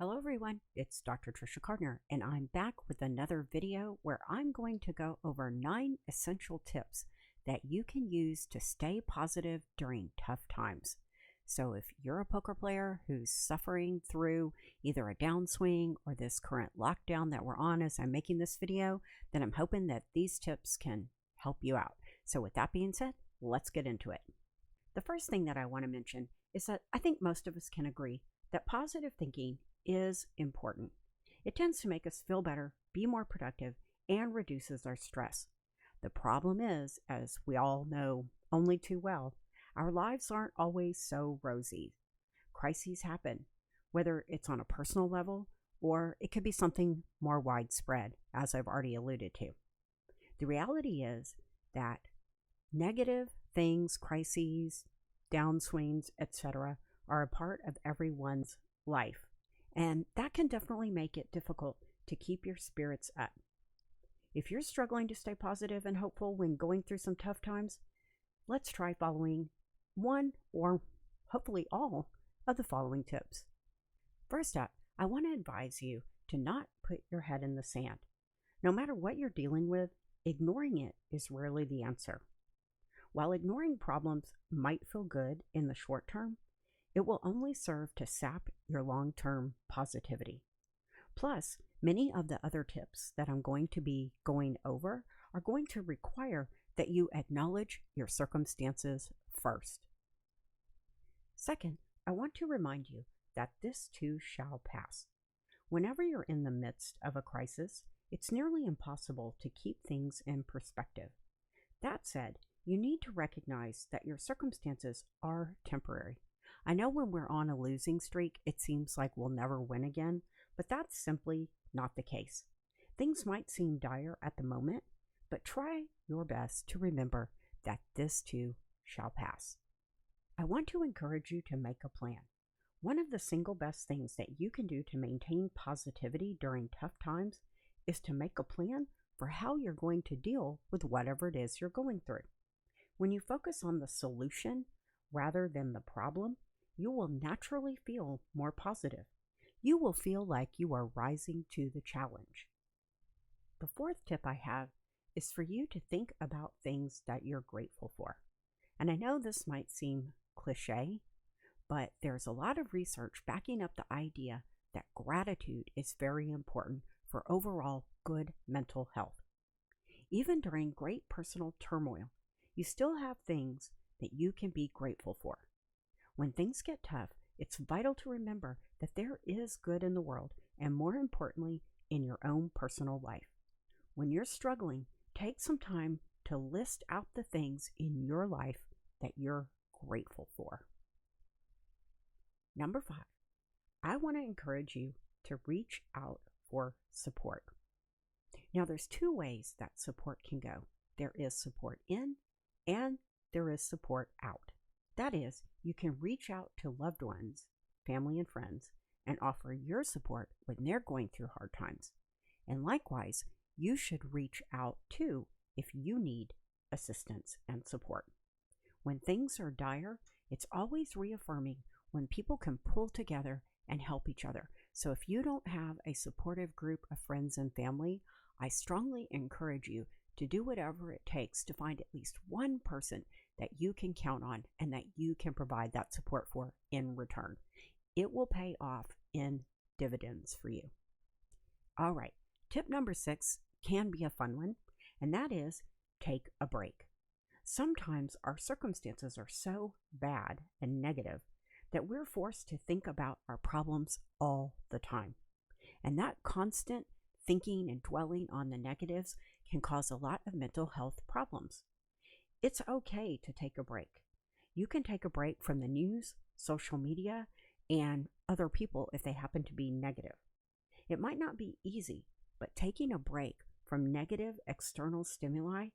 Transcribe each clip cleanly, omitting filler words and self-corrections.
Hello everyone, it's Dr. Trisha Gardner, and I'm back with another video where I'm going to go over 9 essential tips that you can use to stay positive during tough times. So if you're a poker player who's suffering through either a downswing or this current lockdown that we're on as I'm making this video, then I'm hoping that these tips can help you out. So with that being said, let's get into it. The first thing that I want to mention is that I think most of us can agree that positive thinking is important. It tends to make us feel better, be more productive, and reduces our stress. The problem is, as we all know only too well, our lives aren't always so rosy. Crises happen, whether it's on a personal level or it could be something more widespread, as I've already alluded to. The reality is that negative things, crises, downswings, etc., are a part of everyone's life. And that can definitely make it difficult to keep your spirits up. If you're struggling to stay positive and hopeful when going through some tough times, let's try following one or hopefully all of the following tips. First up, I want to advise you to not put your head in the sand. No matter what you're dealing with, ignoring it is rarely the answer. While ignoring problems might feel good in the short term, it will only serve to sap your long-term positivity. Plus, many of the other tips that I'm going to be going over are going to require that you acknowledge your circumstances first. Second, I want to remind you that this too shall pass. Whenever you're in the midst of a crisis, it's nearly impossible to keep things in perspective. That said, you need to recognize that your circumstances are temporary. I know when we're on a losing streak, it seems like we'll never win again, but that's simply not the case. Things might seem dire at the moment, but try your best to remember that this too shall pass. I want to encourage you to make a plan. One of the single best things that you can do to maintain positivity during tough times is to make a plan for how you're going to deal with whatever it is you're going through. When you focus on the solution rather than the problem, you will naturally feel more positive. You will feel like you are rising to the challenge. The fourth tip I have is for you to think about things that you're grateful for. And I know this might seem cliche, but there's a lot of research backing up the idea that gratitude is very important for overall good mental health. Even during great personal turmoil, you still have things that you can be grateful for. When things get tough, it's vital to remember that there is good in the world, and more importantly, in your own personal life. When you're struggling, take some time to list out the things in your life that you're grateful for. Number 5, I want to encourage you to reach out for support. Now, there's 2 ways that support can go. There is support in and there is support out. That is, you can reach out to loved ones, family and friends, and offer your support when they're going through hard times. And likewise, you should reach out too if you need assistance and support. When things are dire, it's always reaffirming when people can pull together and help each other. So if you don't have a supportive group of friends and family, I strongly encourage you to do whatever it takes to find at least one person that you can count on and that you can provide that support for in return. It will pay off in dividends for you. All right, tip number 6 can be a fun one, and that is take a break. Sometimes our circumstances are so bad and negative that we're forced to think about our problems all the time. And that constant thinking and dwelling on the negatives can cause a lot of mental health problems. It's okay to take a break. You can take a break from the news, social media, and other people if they happen to be negative. It might not be easy, but taking a break from negative external stimuli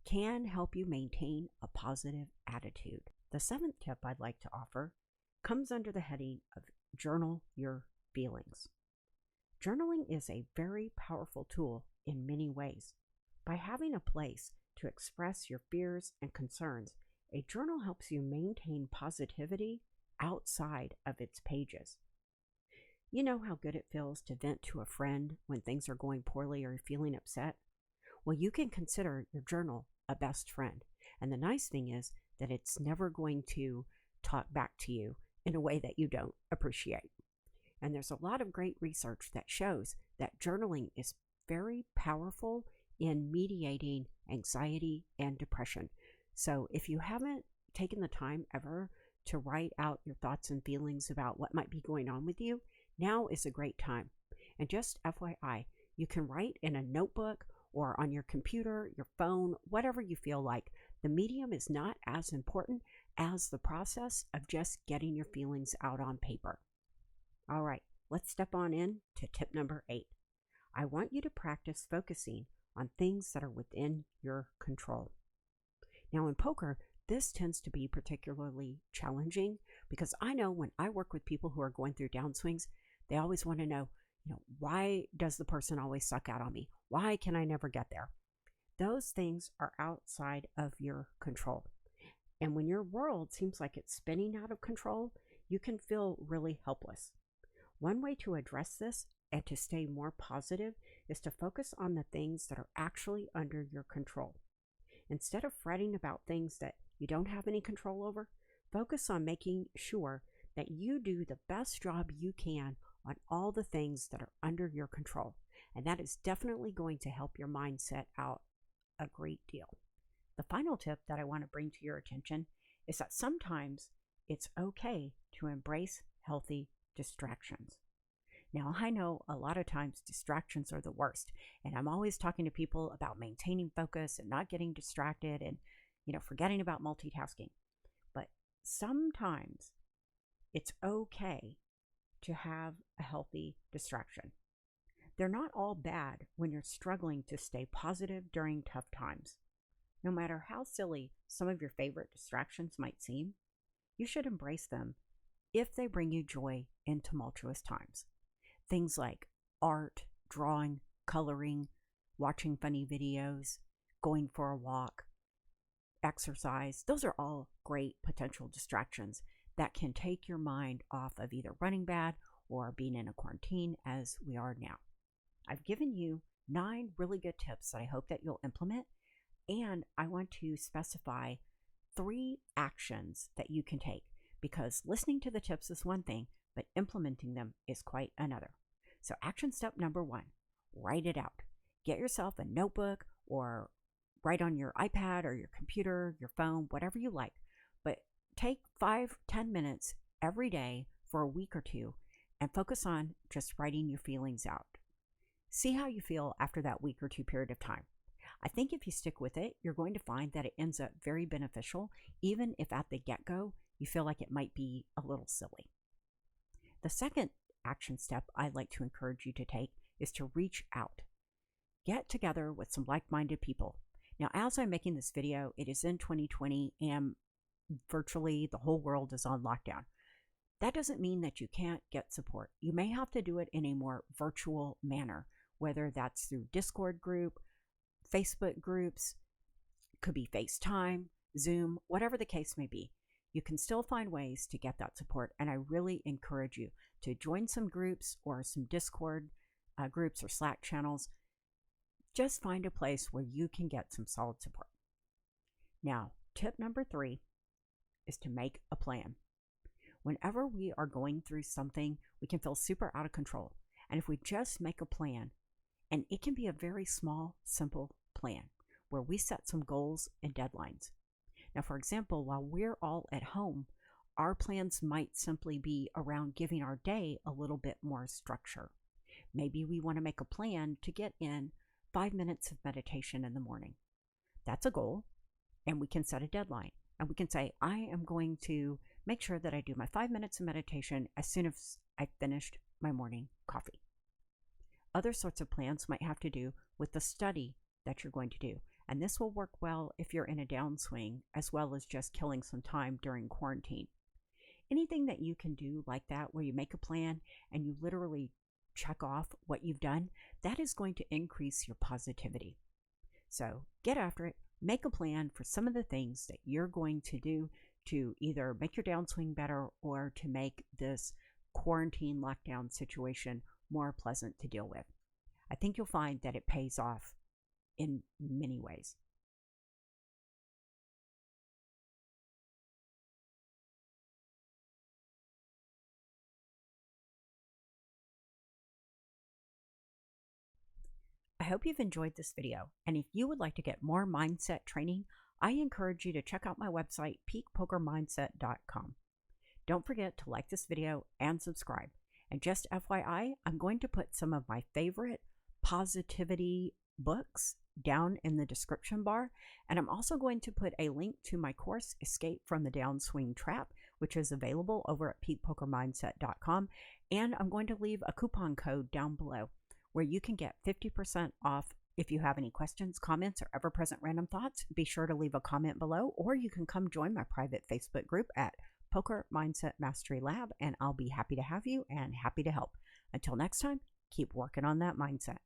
can help you maintain a positive attitude. The 7th tip I'd like to offer comes under the heading of journal your feelings. Journaling is a very powerful tool in many ways. By having a place to express your fears and concerns, a journal helps you maintain positivity outside of its pages. You know how good it feels to vent to a friend when things are going poorly or you're feeling upset? Well, you can consider your journal a best friend. And the nice thing is that it's never going to talk back to you in a way that you don't appreciate. And there's a lot of great research that shows that journaling is very powerful in mediating anxiety and depression. So if you haven't taken the time ever to write out your thoughts and feelings about what might be going on with you, now is a great time. And just FYI, you can write in a notebook or on your computer, your phone, whatever you feel like. The medium is not as important as the process of just getting your feelings out on paper. All right, let's step on in to tip number 8. I want you to practice focusing on things that are within your control. Now, in poker, this tends to be particularly challenging because I know when I work with people who are going through downswings, they always want to know, why does the person always suck out on me? Why can I never get there? Those things are outside of your control. And when your world seems like it's spinning out of control, you can feel really helpless. One way to address this and to stay more positive is to focus on the things that are actually under your control. Instead of fretting about things that you don't have any control over, focus on making sure that you do the best job you can on all the things that are under your control. And that is definitely going to help your mindset out a great deal. The final tip that I want to bring to your attention is that sometimes it's okay to embrace healthy distractions. Now, I know a lot of times distractions are the worst, and I'm always talking to people about maintaining focus and not getting distracted and, forgetting about multitasking. But sometimes it's okay to have a healthy distraction. They're not all bad when you're struggling to stay positive during tough times. No matter how silly some of your favorite distractions might seem, you should embrace them if they bring you joy in tumultuous times. Things like art, drawing, coloring, watching funny videos, going for a walk, exercise. Those are all great potential distractions that can take your mind off of either running bad or being in a quarantine as we are now. I've given you 9 really good tips that I hope that you'll implement, and I want to specify 3 actions that you can take, because listening to the tips is one thing, but implementing them is quite another. So action step number 1, write it out. Get yourself a notebook or write on your iPad or your computer, your phone, whatever you like. But take 5-10 minutes every day for a week or 2 and focus on just writing your feelings out. See how you feel after that week or 2 period of time. I think if you stick with it, you're going to find that it ends up very beneficial, even if at the get-go you feel like it might be a little silly. The second action step I'd like to encourage you to take is to reach out. Get together with some like-minded people. Now, as I'm making this video, it is in 2020 and virtually the whole world is on lockdown. That doesn't mean that you can't get support. You may have to do it in a more virtual manner, whether that's through Discord group, Facebook groups, could be FaceTime, Zoom, whatever the case may be. You can still find ways to get that support, and I really encourage you to join some groups or some Discord groups or Slack channels. Just find a place where you can get some solid support. Now, tip number 3 is to make a plan. Whenever we are going through something, we can feel super out of control. And if we just make a plan, and it can be a very small, simple plan where we set some goals and deadlines. Now, for example, while we're all at home, our plans might simply be around giving our day a little bit more structure. Maybe we want to make a plan to get in 5 minutes of meditation in the morning. That's a goal, and we can set a deadline. And we can say, I am going to make sure that I do my 5 minutes of meditation as soon as I've finished my morning coffee. Other sorts of plans might have to do with the study that you're going to do. And this will work well if you're in a downswing, as well as just killing some time during quarantine. Anything that you can do like that, where you make a plan and you literally check off what you've done, that is going to increase your positivity. So get after it. Make a plan for some of the things that you're going to do to either make your downswing better or to make this quarantine lockdown situation more pleasant to deal with. I think you'll find that it pays off in many ways. I hope you've enjoyed this video, and if you would like to get more mindset training, I encourage you to check out my website, peakpokermindset.com. Don't forget to like this video and subscribe. And just FYI, I'm going to put some of my favorite positivity books down in the description bar, and I'm also going to put a link to my course, Escape from the Downswing Trap, which is available over at peakpokermindset.com, and I'm going to leave a coupon code down below where you can get 50% off. If you have any questions, comments, or ever-present random thoughts, be sure to leave a comment below, or you can come join my private Facebook group at Poker Mindset Mastery Lab, and I'll be happy to have you and happy to help. Until next time, keep working on that mindset.